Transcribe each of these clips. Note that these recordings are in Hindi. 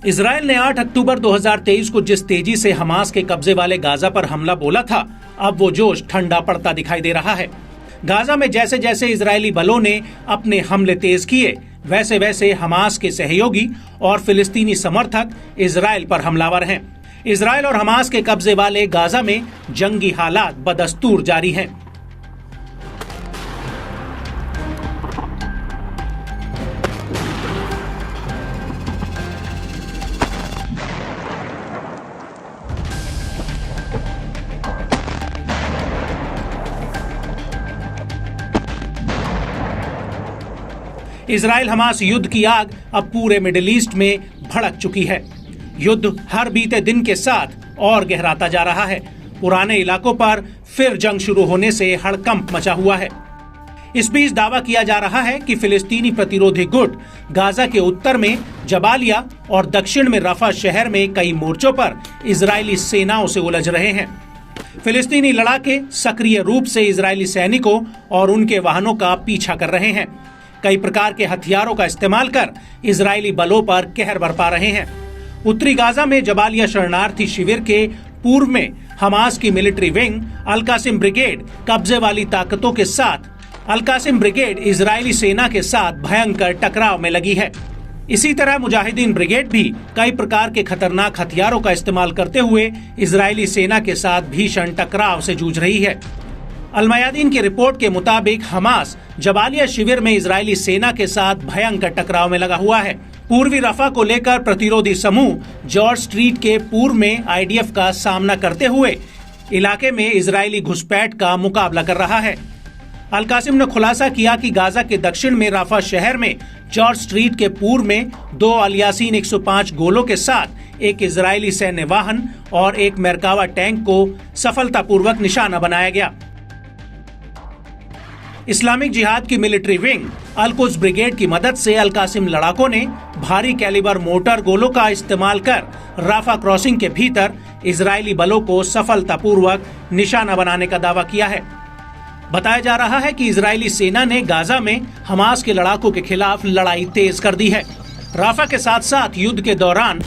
इजराइल ने 8 अक्टूबर 2023 को जिस तेजी से हमास के कब्जे वाले गाजा पर हमला बोला था, अब वो जोश ठंडा पड़ता दिखाई दे रहा है। गाजा में जैसे जैसे इजरायली बलों ने अपने हमले तेज किए, वैसे वैसे हमास के सहयोगी और फिलिस्तीनी समर्थक इजराइल पर हमलावर हैं। इजराइल और हमास के कब्जे वाले गाजा में जंगी हालात बदस्तूर जारी हैं। इजराइल हमास युद्ध की आग अब पूरे मिडिल ईस्ट में भड़क चुकी है। युद्ध हर बीते दिन के साथ और गहराता जा रहा है। पुराने इलाकों पर फिर जंग शुरू होने से हड़कंप मचा हुआ है। इस बीच दावा किया जा रहा है कि फिलिस्तीनी प्रतिरोधी गुट गाजा के उत्तर में जबालिया और दक्षिण में रफा शहर में कई मोर्चों पर इजरायली सेनाओं से उलझ रहे हैं। फिलिस्तीनी लड़ाके सक्रिय रूप से इजरायली सैनिकों और उनके वाहनों का पीछा कर रहे हैं। कई प्रकार के हथियारों का इस्तेमाल कर इजरायली बलों पर कहर बरपा रहे हैं। उत्तरी गाजा में जबालिया शरणार्थी शिविर के पूर्व में हमास की मिलिट्री विंग अल कासिम ब्रिगेड कब्जे वाली ताकतों के साथ अल कासिम ब्रिगेड इजरायली सेना के साथ भयंकर टकराव में लगी है। इसी तरह मुजाहिदीन ब्रिगेड भी कई प्रकार के खतरनाक हथियारों का इस्तेमाल करते हुए इजरायली सेना के साथ भीषण टकराव से जूझ रही है। अल मयादीन की रिपोर्ट के मुताबिक हमास जबालिया शिविर में इजरायली सेना के साथ भयंकर टकराव में लगा हुआ है। पूर्वी रफा को लेकर प्रतिरोधी समूह जॉर्ज स्ट्रीट के पूर्व में आईडीएफ का सामना करते हुए इलाके में इजरायली घुसपैठ का मुकाबला कर रहा है। अल कासिम ने खुलासा किया कि गाजा के दक्षिण में राफा शहर में जॉर्ज स्ट्रीट के पूर्व में 2 अल यासीन 105 गोलों के साथ एक इजरायली सैन्य वाहन और एक मेरकावा टैंक को सफलतापूर्वक निशाना बनाया गया। इस्लामिक जिहाद की मिलिट्री विंग अल कुद्स ब्रिगेड की मदद से अल कासिम लड़ाकों ने भारी कैलिबर मोटर गोलों का इस्तेमाल कर राफा क्रॉसिंग के भीतर इजरायली बलों को सफलतापूर्वक निशाना बनाने का दावा किया है। बताया जा रहा है कि इजरायली सेना ने गाजा में हमास के लड़ाकों के खिलाफ लड़ाई तेज कर दी है। राफा के साथ साथ युद्ध के दौरान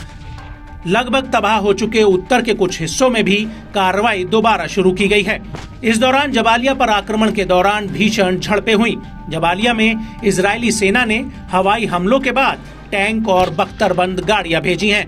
लगभग तबाह हो चुके उत्तर के कुछ हिस्सों में भी कार्रवाई दोबारा शुरू की गई है। इस दौरान जबालिया पर आक्रमण के दौरान भीषण झड़पें हुई। जबालिया में इजरायली सेना ने हवाई हमलों के बाद टैंक और बख्तरबंद गाड़ियां भेजी हैं।